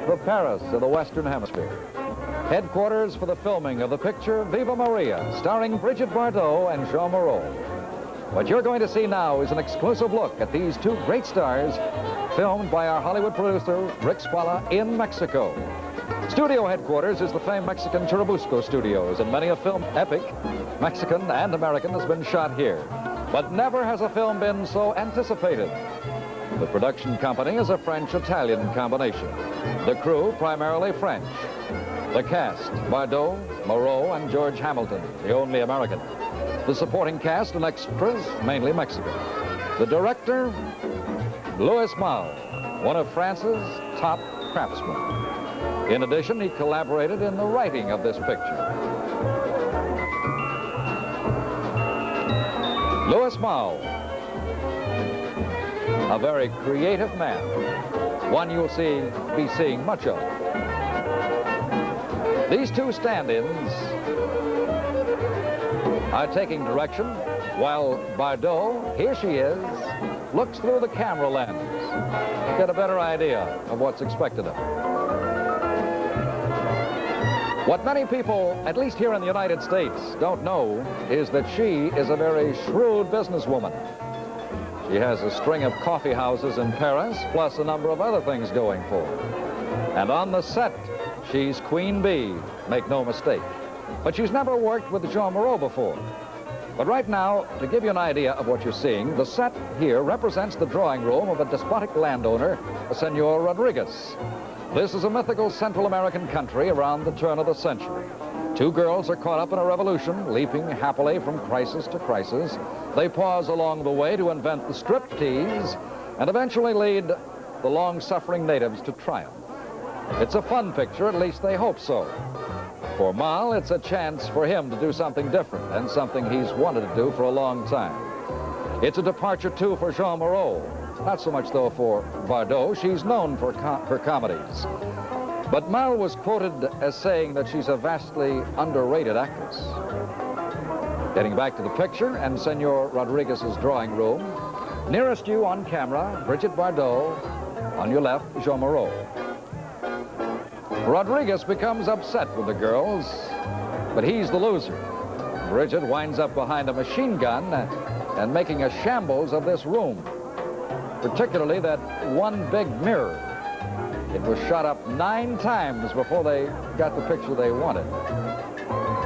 the Paris of the Western Hemisphere. Headquarters for the filming of the picture Viva Maria, starring Brigitte Bardot and Jeanne Moreau. What you're going to see now is an exclusive look at these two great stars, filmed by our Hollywood producer, Rick Spalla, in Mexico. Studio headquarters is the famed Mexican Churubusco Studios, and many a film epic, Mexican and American, has been shot here. But never has a film been so anticipated. The production company is a French-Italian combination. The crew, primarily French. The cast, Bardot, Moreau, and George Hamilton, the only American. The supporting cast and extras, mainly Mexican. The director, Louis Malle, one of France's top craftsmen. In addition, he collaborated in the writing of this picture. Louis Malle, a very creative man, one you'll be seeing much of. These two stand-ins are taking direction, while Bardot, here she is, looks through the camera lens to get a better idea of what's expected of her. What many people, at least here in the United States, don't know is that she is a very shrewd businesswoman. She has a string of coffee houses in Paris, plus a number of other things going for her. And on the set, she's Queen Bee, make no mistake. But she's never worked with Jeanne Moreau before. But right now, to give you an idea of what you're seeing, the set here represents the drawing room of a despotic landowner, Senor Rodriguez. This is a mythical Central American country around the turn of the century. Two girls are caught up in a revolution, leaping happily from crisis to crisis. They pause along the way to invent the striptease and eventually lead the long-suffering natives to triumph. It's a fun picture, at least they hope so. For Malle, it's a chance for him to do something different and something he's wanted to do for a long time. It's a departure, too, for Jeanne Moreau. Not so much, though, for Bardot. She's known for her comedies. But Malle was quoted as saying that she's a vastly underrated actress. Getting back to the picture and Senor Rodriguez's drawing room, nearest you on camera, Brigitte Bardot, on your left, Jeanne Moreau. Rodriguez becomes upset with the girls, but he's the loser. Brigitte winds up behind a machine gun and making a shambles of this room, particularly that one big mirror. It was shot up 9 times before they got the picture they wanted.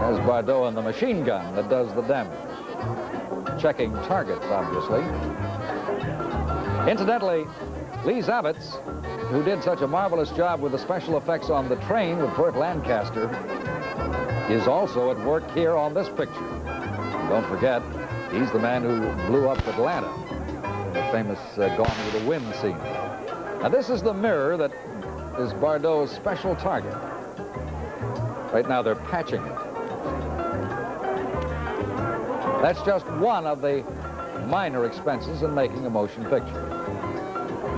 As Bardot and the machine gun that does the damage. Checking targets, obviously. Incidentally, Lee Zavitz, who did such a marvelous job with the special effects on the train with Burt Lancaster, is also at work here on this picture. Don't forget, he's the man who blew up Atlanta, the famous Gone with the Wind scene. Now, this is the mirror that is Bardot's special target. Right now, they're patching it. That's just one of the minor expenses in making a motion picture.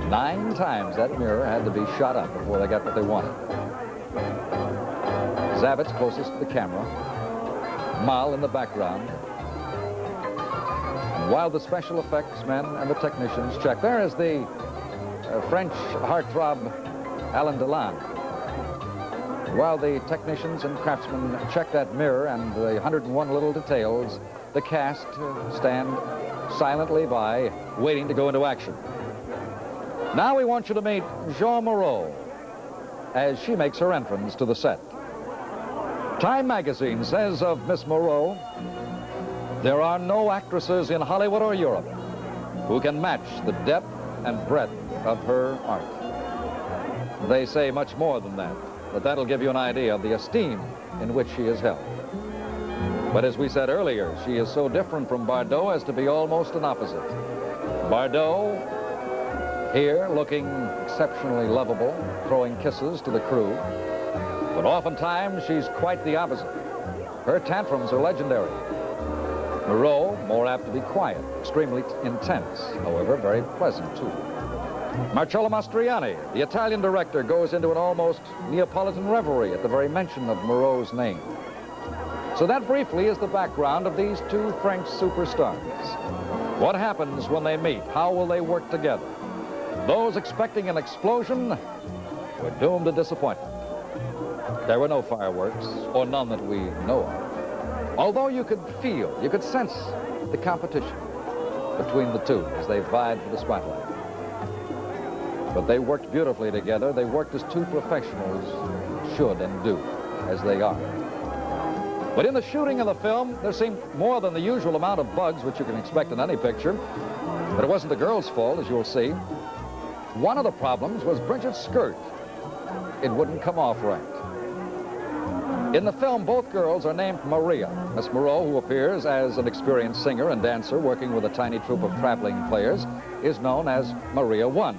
9 times that mirror had to be shot up before they got what they wanted. Zavitz closest to the camera, Malle in the background. And while the special effects men and the technicians check, there is the French heartthrob Alain Delon. While the technicians and craftsmen check that mirror and the 101 little details, the cast stand silently by, waiting to go into action. Now we want you to meet Jeanne Moreau as she makes her entrance to the set. Time magazine says of Miss Moreau, there are no actresses in Hollywood or Europe who can match the depth and breadth of her art. They say much more than that, but that'll give you an idea of the esteem in which she is held. But as we said earlier, she is so different from Bardot as to be almost an opposite. Bardot, here, looking exceptionally lovable, throwing kisses to the crew. But oftentimes, she's quite the opposite. Her tantrums are legendary. Moreau, more apt to be quiet, extremely intense, however, very pleasant, too. Marcello Mastroianni, the Italian director, goes into an almost Neapolitan reverie at the very mention of Moreau's name. So that briefly is the background of these two French superstars. What happens when they meet? How will they work together? Those expecting an explosion were doomed to disappointment. There were no fireworks, or none that we know of. Although you could feel, you could sense the competition between the two as they vied for the spotlight. But they worked beautifully together. They worked as two professionals should and do, as they are. But in the shooting of the film, there seemed more than the usual amount of bugs, which you can expect in any picture. But it wasn't the girl's fault, as you'll see. One of the problems was Brigitte's skirt. It wouldn't come off right. In the film, both girls are named Maria. Miss Moreau, who appears as an experienced singer and dancer working with a tiny troupe of traveling players, is known as Maria I.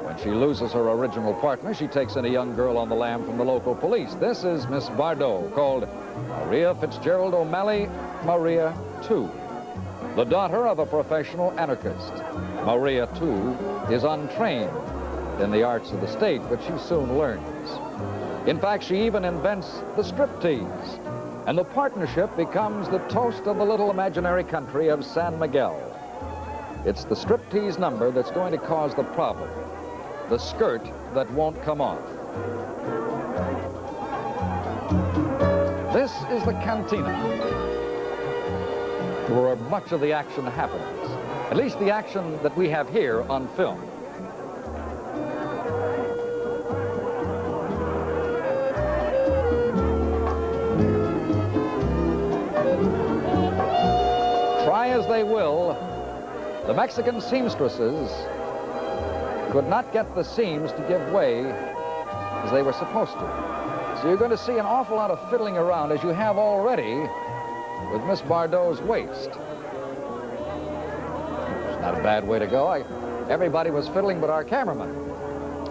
When she loses her original partner, she takes in a young girl on the lam from the local police. This is Miss Bardot, called Maria Fitzgerald O'Malley, Maria II, the daughter of a professional anarchist. Maria, too, is untrained in the arts of the stage, but she soon learns. In fact, she even invents the striptease, and the partnership becomes the toast of the little imaginary country of San Miguel. It's the striptease number that's going to cause the problem, the skirt that won't come off. This is the cantina, where much of the action happens, at least the action that we have here on film. Try as they will, the Mexican seamstresses could not get the seams to give way as they were supposed to. So you're going to see an awful lot of fiddling around, as you have already with Miss Bardot's waist. It's not a bad way to go. Everybody was fiddling but our cameraman.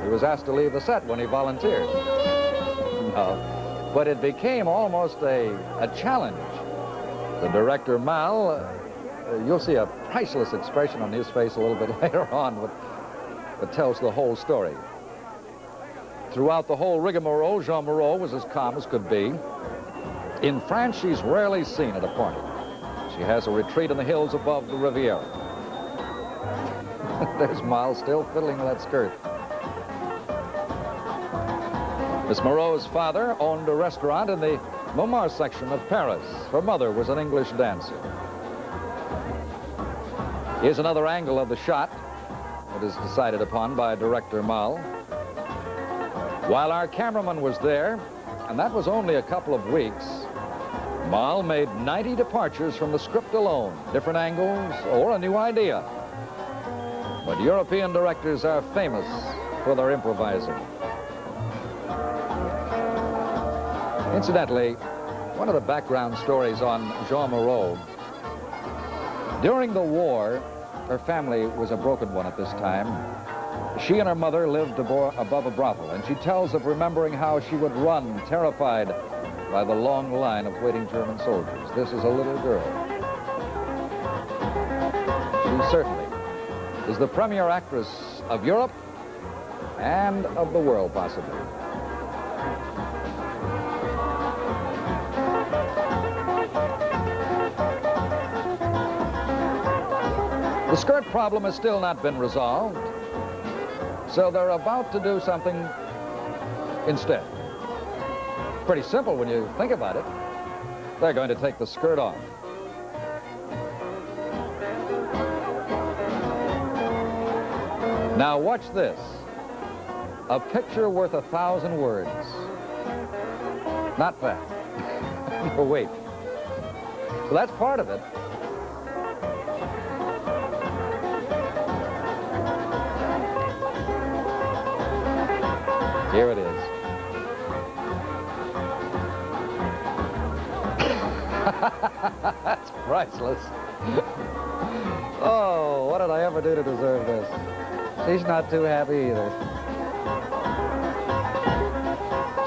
He was asked to leave the set when he volunteered. No, but it became almost a challenge. The director, Mal, you'll see a priceless expression on his face a little bit later on that tells the whole story. Throughout the whole rigmarole, Jeanne Moreau was as calm as could be. In France, she's rarely seen at a party. She has a retreat in the hills above the Riviera. There's Miles still fiddling with that skirt. Miss Moreau's father owned a restaurant in the Montmartre section of Paris. Her mother was an English dancer. Here's another angle of the shot that is decided upon by director Mal. While our cameraman was there, and that was only a couple of weeks, Mal made 90 departures from the script alone, different angles or a new idea. But European directors are famous for their improvising. Incidentally, one of the background stories on Jeanne Moreau, during the war, her family was a broken one at this time. She and her mother lived above a brothel, and she tells of remembering how she would run, terrified by the long line of waiting German soldiers. This is a little girl. She certainly is the premier actress of Europe and of the world, possibly. The skirt problem has still not been resolved, so they're about to do something instead. Pretty simple when you think about it. They're going to take the skirt off. Now watch this. A picture worth 1,000 words. Not bad. Oh, wait. So that's part of it. Here it is. That's priceless. Oh, what did I ever do to deserve this? She's not too happy either.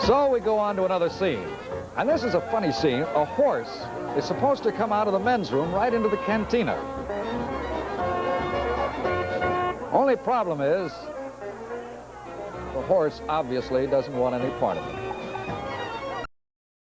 So we go on to another scene. And this is a funny scene. A horse is supposed to come out of the men's room right into the cantina. Only problem is, the horse obviously doesn't want any part of it.